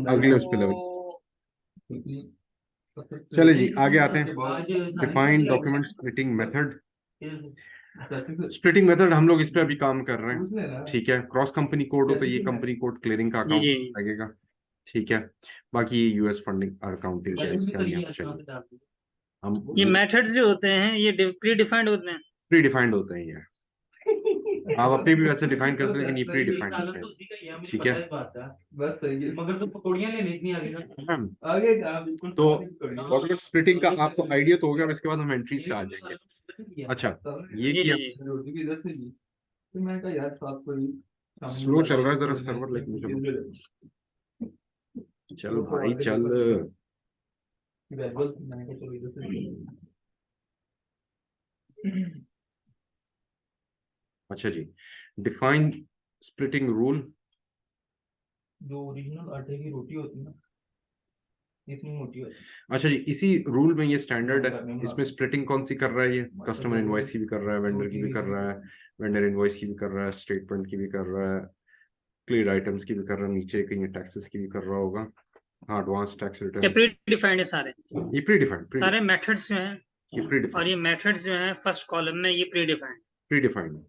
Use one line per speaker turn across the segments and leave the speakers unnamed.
अगले उस पे लेवल। चले जी आगे आते हैं। Define document splitting method. Splitting method हम लोग इस पे अभी काम कर रहे हैं, ठीक है। क्रॉस कंपनी कोड हो तो ये कंपनी कोड क्लियरिंग का
जी
अकाउंट
जी।
लगेगा, ठीक है। बाकी ये यूएस फंडिंग अकाउंटिंग का इसका नहीं है, चलिए हम
ये मेथड्स जो होते हैं ये प्री डिफाइंड होते हैं।
प्री डिफाइंड होते हैं ये। आप अपने भी वैसे डिफाइन कर सकते हैं, लेकिन ये प्री डिफाइंड होते हैं, ठीक है।
बस सही है, मगर तो पकौड़ियाँ लेने इतनी आगे ना
हम
आगे बिल्कुल।
तो डॉक्यूमेंट स्प्लिटिंग का आपको आइडिया तो हो गया, अब इसके बाद हम एंट्रीज पे आ जाएंगे। अच्छा, ये
जी
किया।
जी जी।
रोटी भी इधर से ली, तो मैं कहा यार साथ को ही
स्लो चल रहा है जरा सर्वर, लेकिन चलो चल भाई चल।
मैंने कहा चलो इधर से।
अच्छा जी, डिफाइन स्प्लिटिंग रूल।
जो ओरिजिनल आटे की रोटी होती है ना, इतनी मोटी होती
अच्छा जी, इसी रूल में ये स्टैंडर्ड है।
है।
इसमें स्प्लिटिंग कौन सी कर रहा है? ये कस्टमर इनवॉइस की भी कर रहा है, वेंडर की भी कर रहा है, वेंडर इनवॉइस की भी कर रहा है, स्टेटमेंट की भी कर रहा है, क्लियर आइटम्स की भी कर रहा है, नीचे कहीं टैक्सेस की भी कर रहा होगा। हाँ, एडवांस टैक्स
ये
रिटर्न्स।
प्री डिफाइंड है सारे।
ये प्री डिफाइंड,
सारे मेथड्स जो हैं,
प्री
और
डिफाइंड,
ये मेथड्स जो हैं फर्स्ट कॉलम में ये pre defined.
Pre defined.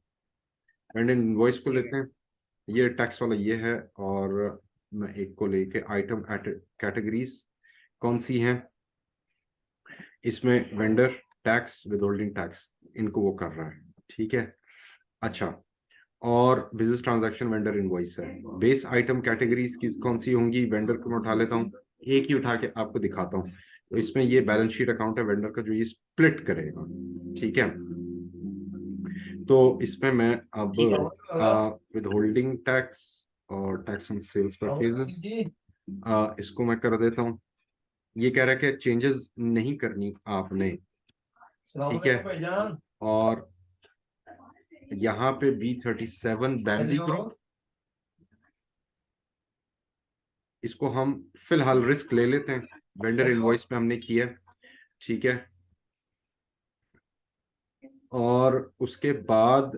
Vendor invoice को
ठीक
लेते
है।
हैं, ये टैक्स वाला ये है। और मैं एक को लेके आइटम कैटेगरीज कौन सी हैं, इसमें वेंडर टैक्स, विदहोल्डिंग टैक्स, इनको वो कर रहा है, ठीक है। अच्छा, और बिजनेस ट्रांजैक्शन वेंडर इनवॉइस है। बेस आइटम कैटेगरीज की कौन सी होंगी? वेंडर को मैं उठा लेता हूँ, एक ही उठा के आपको दिखाता हूँ। तो इसमें ये बैलेंस शीट अकाउंट है वेंडर का, जो ये स्प्लिट करेगा, ठीक है। तो इसमें मैं अब
ठीक है।
विदहोल्डिंग टैक्स और टैक्स ऑन सेल्स परचेजेस, इसको मैं कर देता हूँ। ये कह रहा है कि चेंजेस नहीं करनी आपने, ठीक है। और यहाँ पे B37 बैम्बी ग्रुप, इसको हम फिलहाल रिस्क ले लेते हैं, वेंडर इनवॉइस पे हमने किया, ठीक है। और उसके बाद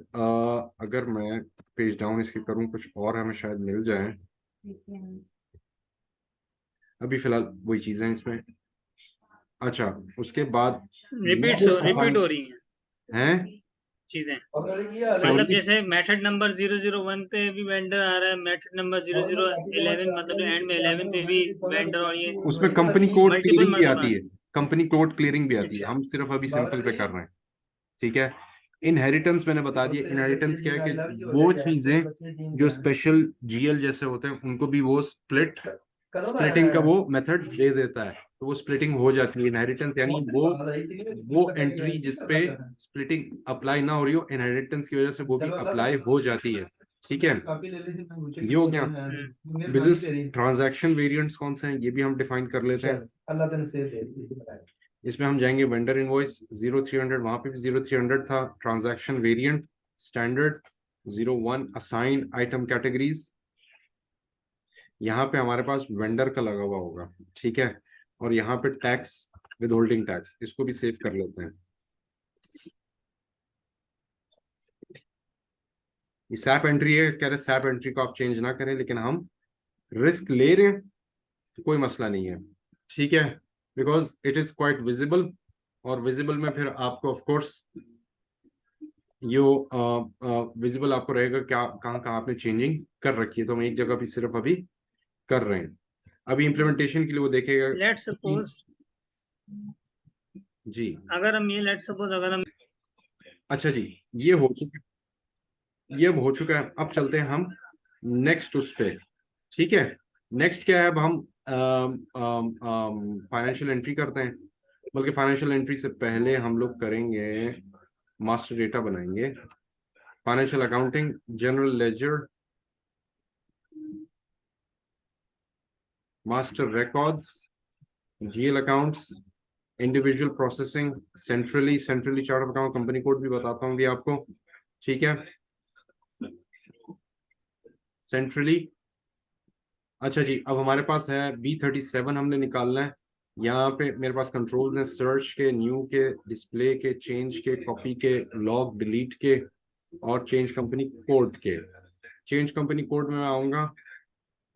अगर मैं पेज डाउन इसके करूं, कुछ और हमें शायद मिल जाए। अभी फिलहाल वही चीजें हैं इसमें। अच्छा, उसके बाद
रिपीट हो रही
हैं
चीजें।
क्या
मतलब
होंगी?
जैसे मेथड नंबर 001 पे भी वेंडर आ रहा है, मेथड नंबर 0011 मतलब एंड में 11 पे भी वेंडर, और ये
उसमें कंपनी कोड
मल्टीपल
क्लियरिंग भी
मर्तबा।
आती है, कंपनी कोड क्लियरिंग भी आती है।
अच्छा।
हम सिर्फ अभी सिंपल पे कर रहे हैं, ठीक है। इनहेरिटेंस मैंने बता दिया। इनहेरिटेंस क्या है कि वो चीजें जो स्पेशल जीएल जैसे होते हैं उनको भी वो स्प्लिटिंग का वो मेथड दे देता है, तो वो स्प्लिटिंग हो जाती है। इनहेरिटेंस यानी वो एंट्री जिसपे स्प्लिटिंग अप्लाई ना हो रही हो, इनहेरिटेंस की वजह से वो भी अप्लाई हो जाती है, ठीक है। ये हो गया। बिजनेस ट्रांजैक्शन वेरिएंट्स कौन से हैं ये भी हम डिफाइन कर लेते हैं। इसमें हम जाएंगे वेंडर इनवॉइस 0300, वहां पे भी 0300 था। Transaction variant standard 01 assign item categories, यहाँ पे हमारे पास वेंडर का लगा हुआ होगा, ठीक है। और यहाँ पे टैक्स, विदहोल्डिंग टैक्स, इसको भी सेव कर लेते हैं। ये सैप एंट्री है, कह रहे सैप एंट्री को आप चेंज ना करें, लेकिन हम रिस्क ले रहे हैं तो कोई मसला नहीं है, ठीक है। Because it is quite visible, और विजिबल में फिर आपको ऑफ कोर्स यो विजिबल आपको रहेगा क्या, कहाँ कहाँ आपने चेंजिंग कर रखी है। तो हम एक जगह भी सिर्फ अभी कर रहे हैं। अभी इम्प्लीमेंटेशन के लिए वो देखेगा
लेट
कि
सपोज,
जी।
अगर हम ये लेट सपोज अगर हम
अच्छा जी, ये हो चुका, ये अब हो चुका है। अब चलते हैं हम नेक्स्ट उस पे, ठीक है। नेक्स्ट क्या है? अब हम फाइनेंशियल एंट्री करते हैं। बल्कि फाइनेंशियल एंट्री से पहले हम लोग करेंगे, मास्टर डेटा बनाएंगे। Financial accounting, general ledger, master records, GL accounts, individual processing, centrally chart of account, company code भी बताता हूँ भी आपको, ठीक है। सेंट्रली, अच्छा जी, अब हमारे पास है B37 हमने निकालना है। यहाँ पे मेरे पास कंट्रोल्स हैं, सर्च के, न्यू के, डिस्प्ले के, चेंज के, कॉपी के, लॉग डिलीट के, और चेंज कंपनी कोड के। चेंज कंपनी कोड में मैं आऊंगा,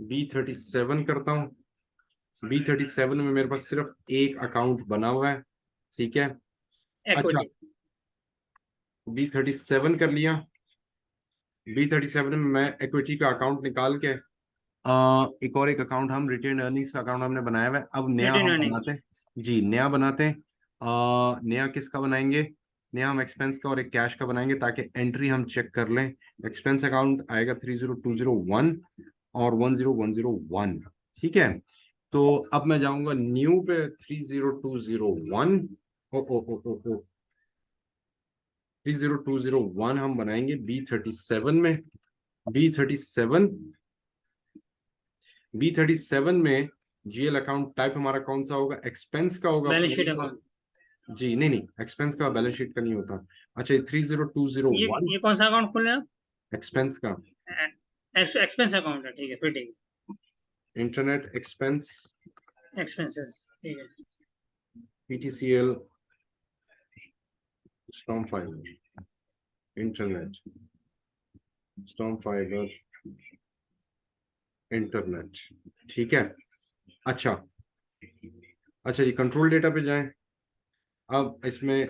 B37 करता हूँ, B37 में मेरे पास सिर्फ एक अकाउंट बना हुआ है, ठीक है। अच्छा,
इक्विटी।
B37 कर लिया। B37 में मैं इक्विटी का अकाउंट निकाल के एक और एक अकाउंट हम रिटेन अर्निंग्स का अकाउंट हमने बनाया हुआ है। अब नया
रिटेन
हम
अर्निंग।
बनाते हैं जी, नया बनाते हैं। नया किसका बनाएंगे? नया हम एक्सपेंस का और एक कैश का बनाएंगे ताकि एंट्री हम चेक कर लें। एक्सपेंस अकाउंट आएगा 30201 और 10101, ठीक है। तो अब मैं जाऊंगा न्यू पे 30201। ओ ओ ओ ओ ओ 30201 हम बनाएंगे B37 में। B37 B37 में जीएल अकाउंट टाइप हमारा कौन सा होगा? एक्सपेंस का होगा।
Balance sheet account.
जी नहीं नहीं, एक्सपेंस का बैलेंस शीट का नहीं होता। अच्छा, 30201
ये कौन सा अकाउंट खोल रहे हैं
एक्सपेंस का,
आप? एक्सपेंस अकाउंट है, ठीक है, फिर ठीक
इंटरनेट एक्सपेंस,
है। एक्सपेंसेस, ठीक है।
PTCL, storm fibre, internet, storm fibre, internet, ठीक है। अच्छा अच्छा जी, कंट्रोल डेटा पे जाएं। अब इसमें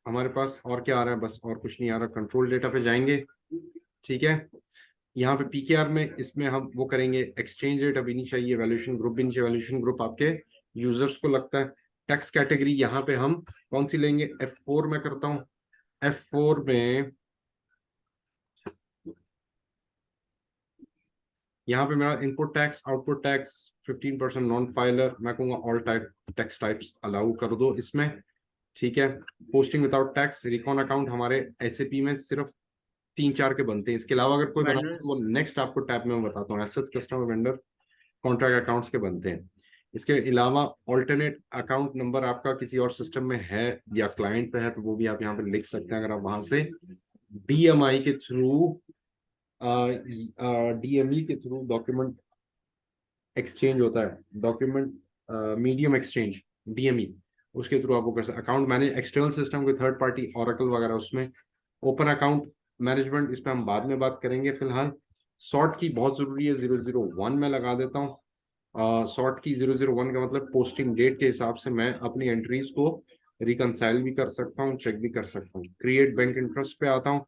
हमारे पास और क्या आ रहा है? बस और कुछ नहीं आ रहा। कंट्रोल डेटा पे जाएंगे, ठीक है। यहाँ पे PKR में इसमें हम वो करेंगे, एक्सचेंज रेट अभी नहीं चाहिए, वैल्यूएशन ग्रुप भी नहीं चाहिए। वैल्यूएशन ग्रुप आपके यूजर्स को लगता है। टैक्स कैटेगरी यहाँ पे हम कौन सी लेंगे? F4 में करता हूँ। F4 में यहाँ पे मेरा input tax, output tax, 15% non filer, मैं कहूँगा all type tax types allow कर दो इसमें, ठीक है। Posting without tax, recon account हमारे SAP में सिर्फ 3-4 के बनते हैं। इसके अलावा अगर कोई बनाता है तो वो नेक्स्ट आपको टैब में मैं बताता हूँ। Assets, customer, vendor, contract accounts के बनते हैं। इसके अलावा ऑल्टरनेट अकाउंट नंबर आपका किसी और सिस्टम में है या क्लाइंट पे है तो वो भी आप यहाँ पे लिख सकते हैं। अगर आप वहां से DMI के थ्रू DME के थ्रू डॉक्यूमेंट एक्सचेंज होता है, डॉक्यूमेंट मीडियम एक्सचेंज, DME, उसके थ्रू आप वो कर सकते। अकाउंट मैनेज एक्सटर्नल सिस्टम कोई थर्ड पार्टी, ओरेकल वगैरह, उसमें ओपन अकाउंट मैनेजमेंट, इस पर हम बाद में बात करेंगे। फिलहाल सॉर्ट की बहुत जरूरी है, 001 में लगा देता हूँ। सॉर्ट की 001 का मतलब पोस्टिंग डेट के हिसाब से मैं अपनी एंट्रीज को रिकंसाइल भी कर सकता हूँ, चेक भी कर सकता हूँ। क्रिएट बैंक इंटरेस्ट पे आता हूँ।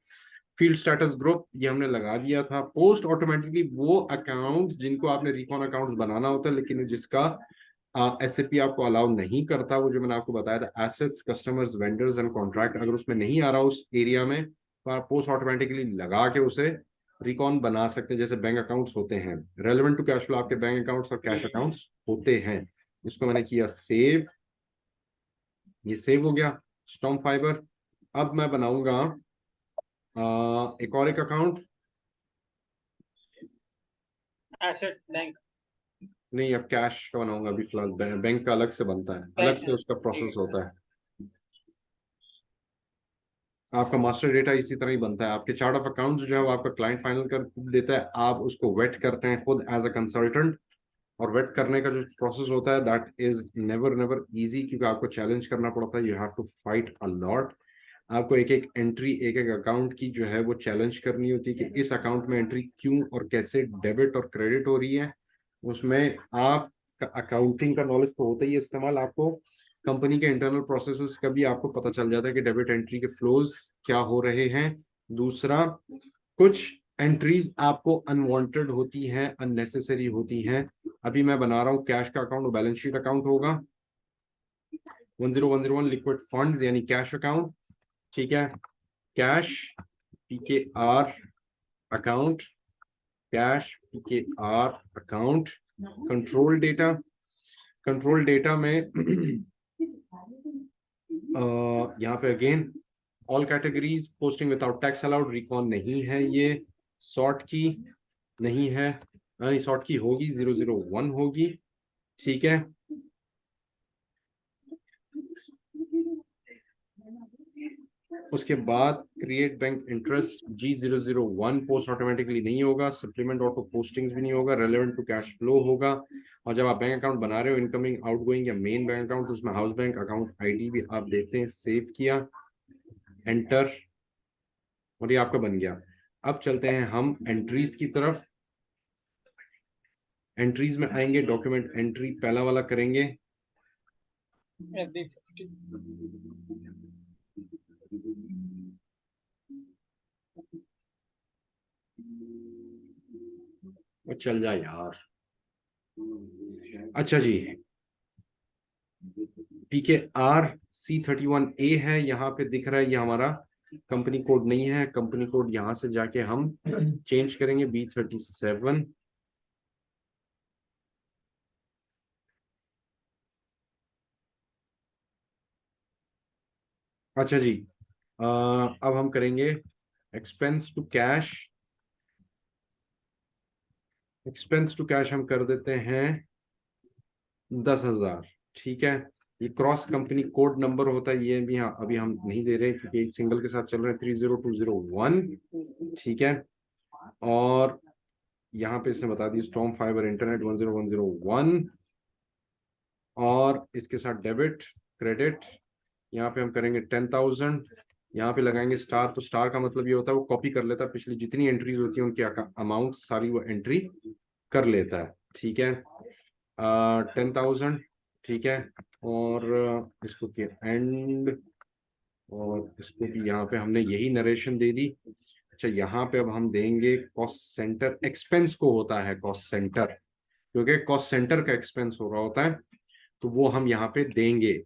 फील्ड स्टेटस ग्रुप ये हमने लगा दिया था। पोस्ट ऑटोमेटिकली वो अकाउंट जिनको आपने रिकॉन अकाउंट बनाना होता है लेकिन जिसका SAP आपको अलाउ नहीं करता, वो जो मैंने आपको बताया था, assets, customers, vendors and contract, अगर उसमें नहीं आ रहा उस एरिया में तो आप पोस्ट ऑटोमेटिकली लगा के उसे रिकॉन बना सकते हैं। जैसे बैंक अकाउंट्स होते हैं, रेलेवेंट टू कैश फ्लो आपके बैंक अकाउंट्स और कैश अकाउंट्स होते हैं। इसको मैंने किया सेव, ये सेव हो गया। Storm fibre. अब मैं बनाऊंगा एक और एक अकाउंट।
Asset bank.
नहीं, अब कैश का बनाऊंगा अभी फिलहाल। बैंक का अलग से बनता है, अलग से उसका प्रोसेस होता है। आपका मास्टर डेटा इसी तरह ही बनता है। आपके चार्ट ऑफ अकाउंट्स जो है वो आपका क्लाइंट फाइनल कर देता है, आप उसको वेट करते हैं खुद एज अ कंसल्टेंट। और वेट करने का जो प्रोसेस होता है that is never never easy, क्योंकि आपको चैलेंज करना पड़ता है। You have to fight a lot. आपको एक एक एंट्री, एक एक अकाउंट की जो है वो चैलेंज करनी होती है कि इस अकाउंट में एंट्री क्यों और कैसे डेबिट और क्रेडिट हो रही है। उसमें आप अकाउंटिंग का नॉलेज तो होता ही है इस्तेमाल, आपको कंपनी के इंटरनल प्रोसेसेस का भी आपको पता चल जाता है कि डेबिट एंट्री के फ्लोज क्या हो रहे हैं। दूसरा, कुछ एंट्रीज आपको अनवांटेड होती हैं, अननेसेसरी होती हैं। अभी मैं बना रहा हूँ कैश का अकाउंट, बैलेंस शीट अकाउंट होगा 10101 लिक्विड फंड्स यानी कैश अकाउंट, ठीक है। Cash PKR account, cash PKR account. Control data, control data में यहाँ पे again all categories, posting without tax allowed, recon नहीं है ये। सॉर्ट की नहीं है, नहीं सॉर्ट की होगी, 001 होगी, ठीक है। उसके बाद create bank interest G001 post automatically नहीं होगा, सप्लीमेंट ऑटो पोस्टिंग्स भी नहीं होगा, रेलेवेंट टू कैश फ्लो होगा। और जब आप बैंक अकाउंट बना रहे हो, इनकमिंग, आउटगोइंग या मेन बैंक अकाउंट, उसमें हाउस बैंक अकाउंट ID भी आप देखते हैं। सेव किया, एंटर, और ये आपका बन गया। अब चलते हैं हम एंट्रीज की तरफ। एंट्रीज में आएंगे, डॉक्यूमेंट एंट्री पहला वाला करेंगे।
FB50
वो चल जाए यार। अच्छा जी, PKR C31A है, यहाँ पे दिख रहा है, ये हमारा कंपनी कोड नहीं है। कंपनी कोड यहाँ से जाके हम चेंज करेंगे B37। अच्छा जी, अब हम करेंगे expense to cash. Expense to cash हम कर देते हैं 10,000। ठीक है, ये क्रॉस कंपनी कोड नंबर होता है, ये भी हाँ अभी हम नहीं दे रहे क्योंकि एक सिंगल के साथ चल रहे हैं 30201। ठीक है, और यहाँ पे इसने बता दी स्टॉर्म फाइबर इंटरनेट 10101, और इसके साथ डेबिट क्रेडिट यहाँ पे हम करेंगे 10,000। यहाँ पे लगाएंगे स्टार, तो स्टार का मतलब ये होता है वो कॉपी कर लेता है, पिछली जितनी एंट्रीज होती है उनकी अमाउंट सारी वो एंट्री कर लेता है। ठीक है, 10,000। ठीक है, और इसको के एंड, और इसको भी यहाँ पे हमने यही नरेशन दे दी। अच्छा, यहाँ पे अब हम देंगे कॉस्ट सेंटर एक्सपेंस को होता है कॉस्ट सेंटर, क्योंकि कॉस्ट सेंटर का एक्सपेंस हो रहा होता है, तो वो हम यहाँ पे देंगे।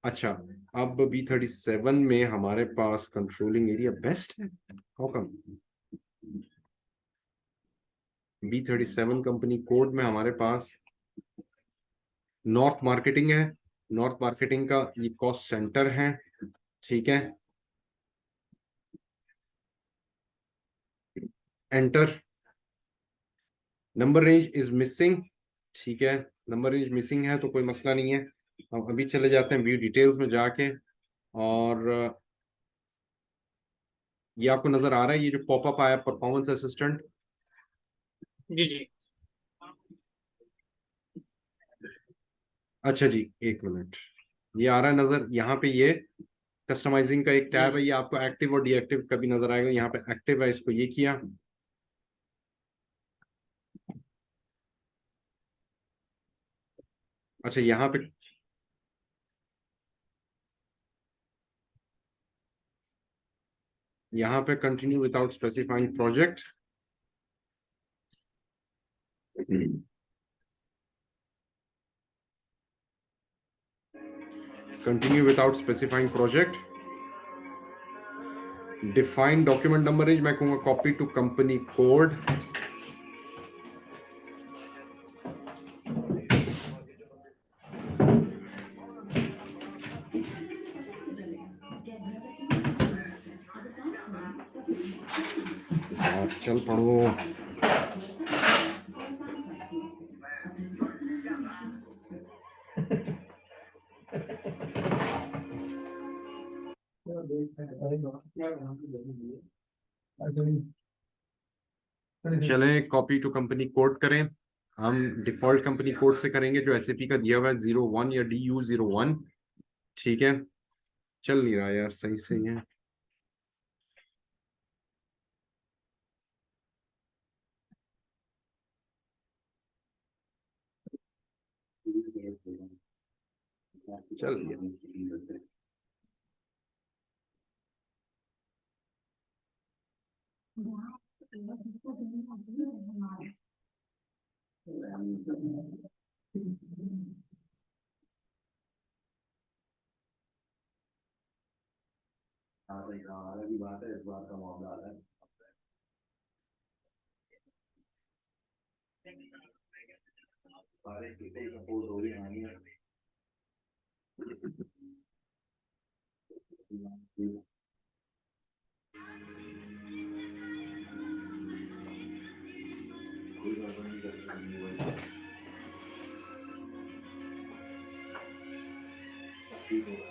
अच्छा, अब B37 में हमारे पास कंट्रोलिंग एरिया बेस्ट है, how come? B37 company code में हमारे पास नॉर्थ मार्केटिंग है, नॉर्थ मार्केटिंग का ये कॉस्ट सेंटर है। ठीक है, enter. Number range is missing. ठीक है, नंबर रेंज मिसिंग है तो कोई मसला नहीं है। हम अभी चले जाते हैं व्यू डिटेल्स में जाके, और ये आपको नजर आ रहा है ये जो पॉपअप आया परफॉर्मेंस असिस्टेंट।
जी जी।
अच्छा जी, एक मिनट, ये आ रहा है नजर यहाँ पे, ये कस्टमाइजिंग का एक टैब है, ये आपको एक्टिव और डीएक्टिव कभी नजर आएगा। यहाँ पे एक्टिव है, इसको ये किया। अच्छा, यहाँ पे continue without specifying project. Continue without specifying project. Define document number range, मैं कहूंगा कॉपी टू कंपनी कोड। चल पढ़ो। चले कॉपी टू कंपनी कोड करें। हम डिफॉल्ट कंपनी कोड से करेंगे जो एसएपी का दिया हुआ है 01 या DU01। ठीक है, चल नहीं रहा यार सही से है। चल गया। हाँ भाई, हाँ अलग ही बात है, इस बार का मामला अलग है। बारिश की कोई सपोर्ट हो रही नहीं है। कोई गड़बड़ नहीं कर सकती वही सब ठीक होगा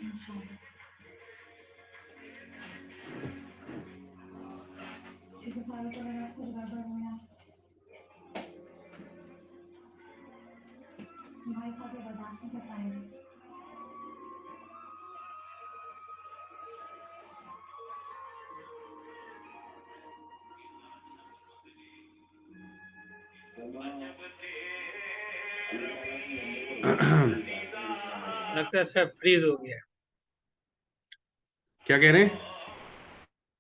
इंशाल्लाह। भाई साहब ये बर्दाश्त नहीं कर पाएंगे।
लगता है सेट फ्रीज हो गया।
क्या कह रहे हैं?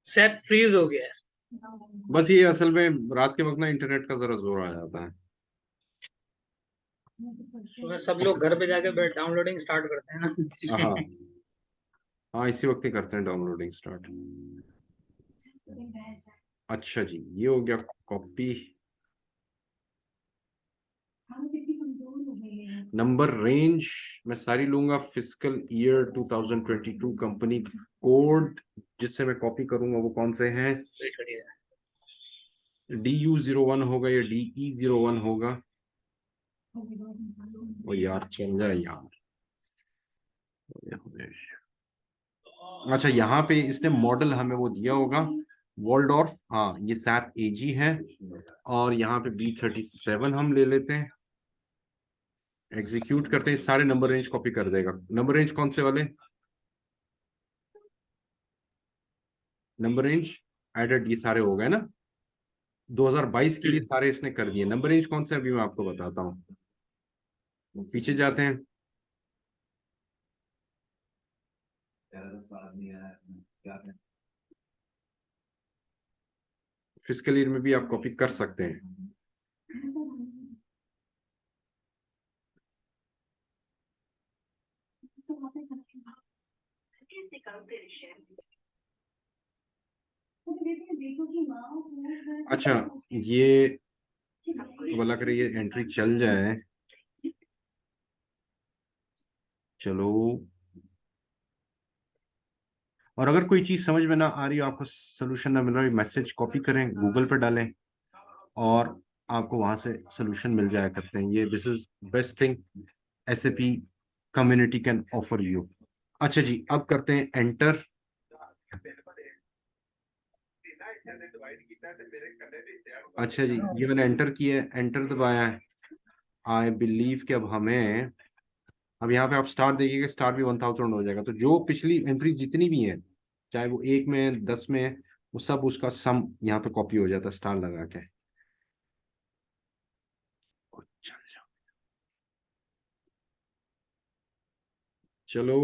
सेट फ्रीज हो गया।
बस ये असल में रात के वक्त ना इंटरनेट का जरा जोर आ जाता है।
तो सब लोग घर पे जाके डाउनलोडिंग स्टार्ट करते हैं ना।
हाँ हाँ, इसी वक्त ही करते हैं डाउनलोडिंग स्टार्ट। अच्छा जी, ये हो गया कॉपी। नंबर रेंज मैं सारी लूंगा। फिजिकल ईयर 2022 कंपनी कोड जिससे मैं कॉपी करूंगा वो कौन से हैं? DU01 होगा या DE01 होगा? ओ यार चल जाए यार। अच्छा, यहाँ पे इसने मॉडल हमें वो दिया होगा वॉल्डॉर्फ। हाँ, ये सैप एजी है। और यहाँ पे B37 हम ले लेते हैं, एग्जीक्यूट करते हैं, सारे नंबर रेंज कॉपी कर देगा। नंबर रेंज कौन से वाले? नंबर रेंज एडेड, ये सारे हो गए ना? 2022 के लिए सारे इसने कर दिए। नंबर रेंज कौन से अभी मैं आपको बताता हूँ। पीछे जाते हैं। फिजिकल ईयर में भी आप कॉपी कर सकते हैं। अच्छा, ये बोला करे ये एंट्री चल जाए। चलो, और अगर कोई चीज समझ में ना आ रही हो, आपको सोल्यूशन ना मिल रहा है, मैसेज कॉपी करें, गूगल पे डालें और आपको वहां से सोल्यूशन मिल जाया करते हैं। ये this is best thing SAP community can offer you. अच्छा जी, अब करते हैं एंटर। अच्छा जी, ये मैंने एंटर किया है, एंटर दबाया है। आई बिलीव कि अब यहाँ पे आप स्टार देखिएगा, स्टार भी 1000 हो जाएगा। तो जो पिछली एंट्री जितनी भी है, चाहे वो 1 में है, 10 में है, वो सब उसका सम यहाँ पे कॉपी हो जाता है स्टार लगा के। चलो,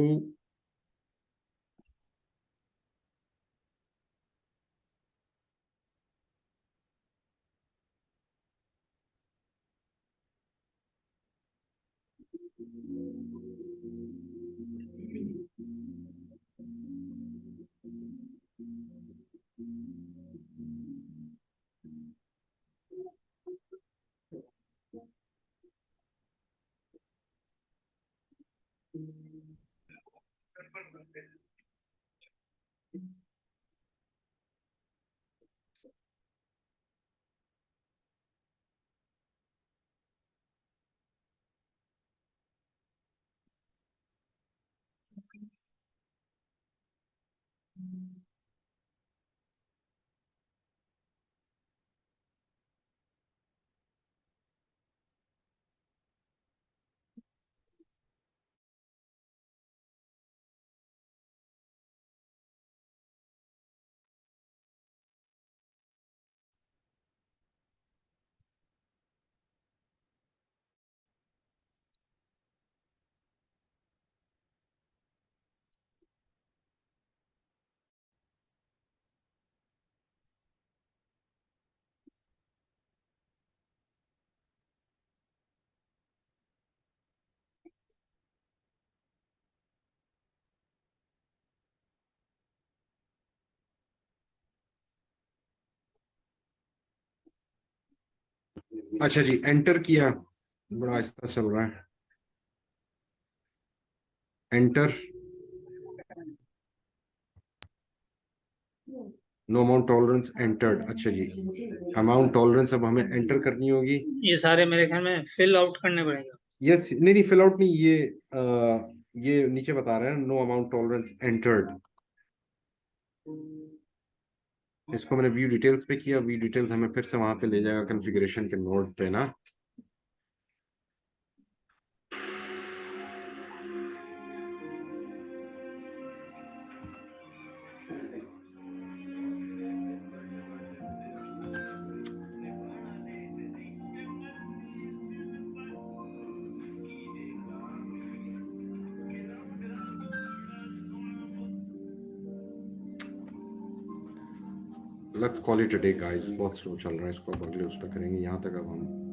अच्छा जी, एंटर किया। बड़ा आहिस्ता चल रहा है। Enter. No amount tolerance entered. अच्छा जी, अमाउंट टॉलरेंस अब हमें एंटर करनी होगी।
ये सारे मेरे ख्याल में फिल आउट करने पड़ेगा।
यस, नहीं नहीं, फिल आउट नहीं, ये नीचे बता रहे हैं नो अमाउंट टॉलरेंस एंटर्ड। इसको मैंने व्यू डिटेल्स पे किया। व्यू डिटेल्स हमें फिर से वहां पे ले जाएगा कॉन्फ़िगरेशन के नोड पे ना। Let's call it a day guys, बहुत स्लो चल रहा है, इसको अब अगले उस पर करेंगे। यहाँ तक अब हम